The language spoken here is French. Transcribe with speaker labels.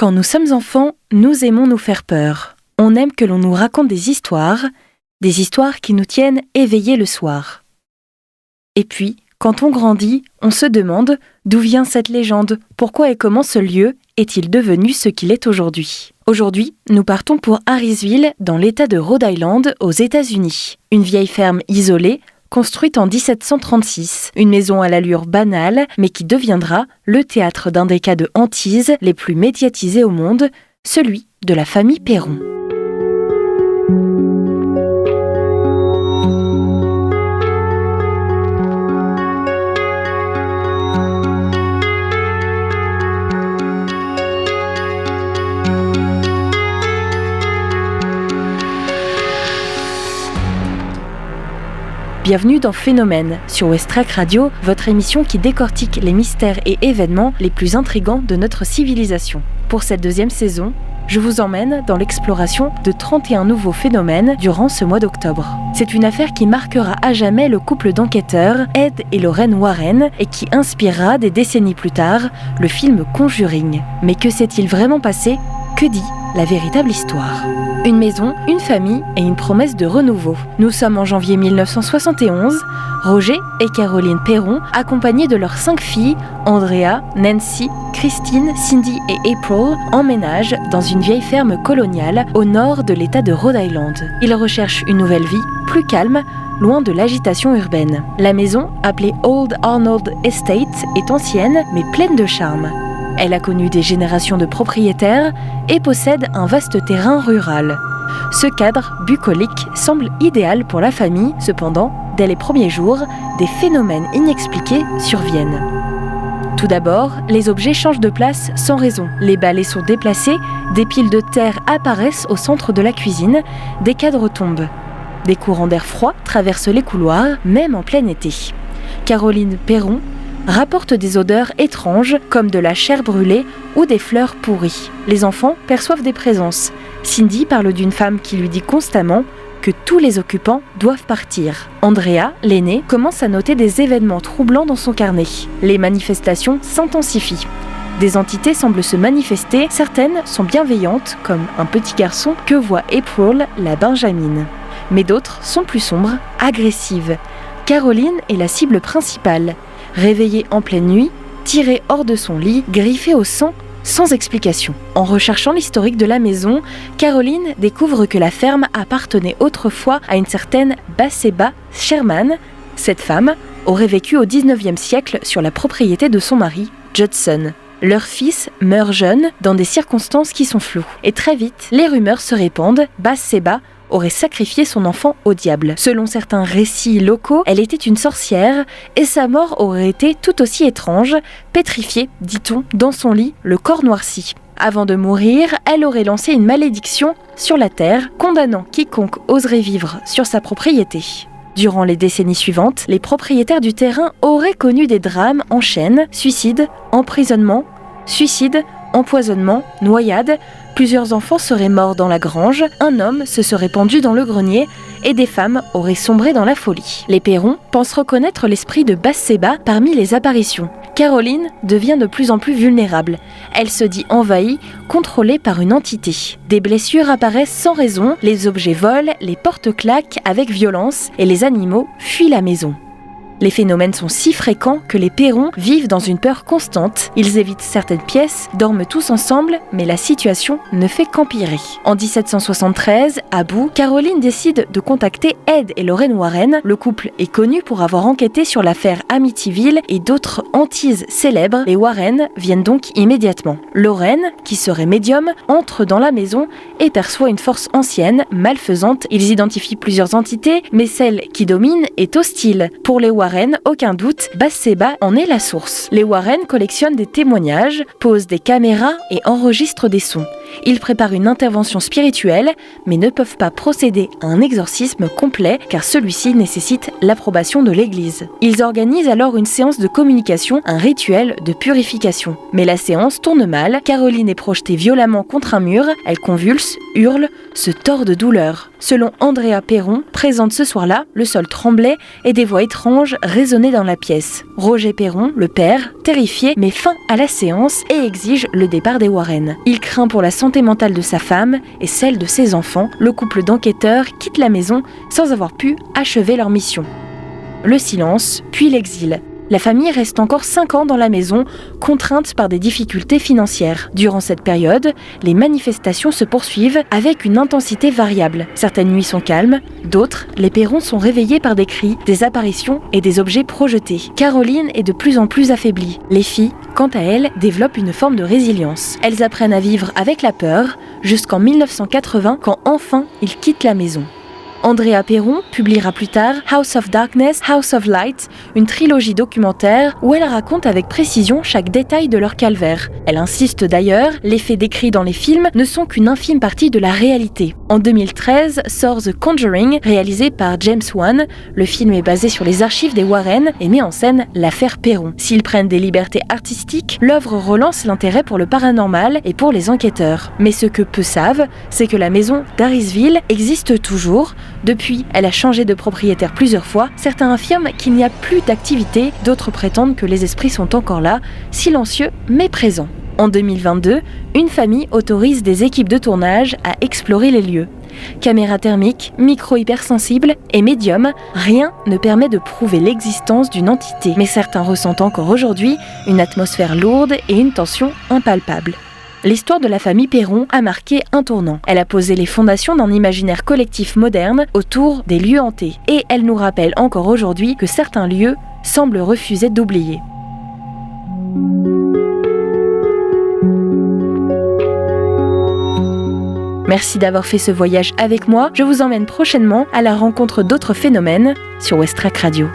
Speaker 1: Quand nous sommes enfants, nous aimons nous faire peur. On aime que l'on nous raconte des histoires qui nous tiennent éveillés le soir. Et puis, quand on grandit, on se demande d'où vient cette légende, pourquoi et comment ce lieu est-il devenu ce qu'il est aujourd'hui. Aujourd'hui, nous partons pour Harrisville, dans l'État de Rhode Island, aux États-Unis. Une vieille ferme isolée, construite en 1736, une maison à l'allure banale, mais qui deviendra le théâtre d'un des cas de hantise les plus médiatisés au monde, celui de la famille Perron. Bienvenue dans Phénomène, sur Westrack Radio, votre émission qui décortique les mystères et événements les plus intrigants de notre civilisation. Pour cette deuxième saison, je vous emmène dans l'exploration de 31 nouveaux phénomènes durant ce mois d'octobre. C'est une affaire qui marquera à jamais le couple d'enquêteurs Ed et Lorraine Warren et qui inspirera des décennies plus tard le film Conjuring. Mais que s'est-il vraiment passé ? Que dit la véritable histoire ? Une maison, une famille et une promesse de renouveau. Nous sommes en janvier 1971. Roger et Caroline Perron, accompagnés de leurs 5 filles, Andrea, Nancy, Christine, Cindy et April, emménagent dans une vieille ferme coloniale au nord de l'État de Rhode Island. Ils recherchent une nouvelle vie, plus calme, loin de l'agitation urbaine. La maison, appelée Old Arnold Estate, est ancienne mais pleine de charme. Elle a connu des générations de propriétaires et possède un vaste terrain rural. Ce cadre bucolique semble idéal pour la famille, cependant, dès les premiers jours, des phénomènes inexpliqués surviennent. Tout d'abord, les objets changent de place sans raison. Les balais sont déplacés, des piles de terre apparaissent au centre de la cuisine, des cadres tombent. Des courants d'air froid traversent les couloirs, même en plein été. Caroline Perron rapporte des odeurs étranges comme de la chair brûlée ou des fleurs pourries. Les enfants perçoivent des présences. Cindy parle d'une femme qui lui dit constamment que tous les occupants doivent partir. Andrea, l'aînée, commence à noter des événements troublants dans son carnet. Les manifestations s'intensifient. Des entités semblent se manifester, certaines sont bienveillantes, comme un petit garçon que voit April, la Benjamine. Mais d'autres sont plus sombres, agressives. Caroline est la cible principale. Réveillée en pleine nuit, tirée hors de son lit, griffée au sang, sans explication. En recherchant l'historique de la maison, Caroline découvre que la ferme appartenait autrefois à une certaine Bathsheba Sherman. Cette femme aurait vécu au XIXe siècle sur la propriété de son mari, Judson. Leur fils meurt jeune dans des circonstances qui sont floues. Et très vite, les rumeurs se répandent, Bathsheba aurait sacrifié son enfant au diable. Selon certains récits locaux, elle était une sorcière et sa mort aurait été tout aussi étrange, pétrifiée, dit-on, dans son lit, le corps noirci. Avant de mourir, elle aurait lancé une malédiction sur la terre, condamnant quiconque oserait vivre sur sa propriété. Durant les décennies suivantes, les propriétaires du terrain auraient connu des drames en chaîne, suicide, emprisonnement, suicide, empoisonnement, noyade. Plusieurs enfants seraient morts dans la grange, un homme se serait pendu dans le grenier et des femmes auraient sombré dans la folie. Les Perron pensent reconnaître l'esprit de Bathsheba parmi les apparitions. Caroline devient de plus en plus vulnérable. Elle se dit envahie, contrôlée par une entité. Des blessures apparaissent sans raison, les objets volent, les portes claquent avec violence et les animaux fuient la maison. Les phénomènes sont si fréquents que les Perron vivent dans une peur constante. Ils évitent certaines pièces, dorment tous ensemble, mais la situation ne fait qu'empirer. En 1773, à bout, Caroline décide de contacter Ed et Lorraine Warren. Le couple est connu pour avoir enquêté sur l'affaire Amityville et d'autres hantises célèbres. Les Warren viennent donc immédiatement. Lorraine, qui serait médium, entre dans la maison et perçoit une force ancienne, malfaisante. Ils identifient plusieurs entités, mais celle qui domine est hostile. Pour les Warren, aucun doute, Bathsheba en est la source. Les Warren collectionnent des témoignages, posent des caméras et enregistrent des sons. Ils préparent une intervention spirituelle, mais ne peuvent pas procéder à un exorcisme complet car celui-ci nécessite l'approbation de l'Église. Ils organisent alors une séance de communication, un rituel de purification. Mais la séance tourne mal, Caroline est projetée violemment contre un mur, elle convulse, hurle, se tord de douleur. Selon Andrea Perron, présente ce soir-là, le sol tremblait et des voix étranges résonnaient dans la pièce. Roger Perron, le père, terrifié, met fin à la séance et exige le départ des Warren. Il craint pour la santé mentale de sa femme et celle de ses enfants. Le couple d'enquêteurs quitte la maison sans avoir pu achever leur mission. Le silence, puis l'exil. La famille reste encore 5 ans dans la maison, contrainte par des difficultés financières. Durant cette période, les manifestations se poursuivent avec une intensité variable. Certaines nuits sont calmes, d'autres, les Perron sont réveillés par des cris, des apparitions et des objets projetés. Caroline est de plus en plus affaiblie. Les filles, quant à elles, développent une forme de résilience. Elles apprennent à vivre avec la peur, jusqu'en 1980, quand enfin ils quittent la maison. Andrea Perron publiera plus tard House of Darkness, House of Light, une trilogie documentaire où elle raconte avec précision chaque détail de leur calvaire. Elle insiste d'ailleurs, les faits décrits dans les films ne sont qu'une infime partie de la réalité. En 2013 sort The Conjuring, réalisé par James Wan. Le film est basé sur les archives des Warren et met en scène l'affaire Perron. S'ils prennent des libertés artistiques, l'œuvre relance l'intérêt pour le paranormal et pour les enquêteurs. Mais ce que peu savent, c'est que la maison d'Harrisville existe toujours. Depuis, elle a changé de propriétaire plusieurs fois. Certains affirment qu'il n'y a plus d'activité, d'autres prétendent que les esprits sont encore là, silencieux mais présents. En 2022, une famille autorise des équipes de tournage à explorer les lieux. Caméra thermique, micro hypersensible et médium, rien ne permet de prouver l'existence d'une entité. Mais certains ressentent encore aujourd'hui une atmosphère lourde et une tension impalpable. L'histoire de la famille Perron a marqué un tournant. Elle a posé les fondations d'un imaginaire collectif moderne autour des lieux hantés. Et elle nous rappelle encore aujourd'hui que certains lieux semblent refuser d'oublier. Merci d'avoir fait ce voyage avec moi. Je vous emmène prochainement à la rencontre d'autres phénomènes sur Westrack Radio.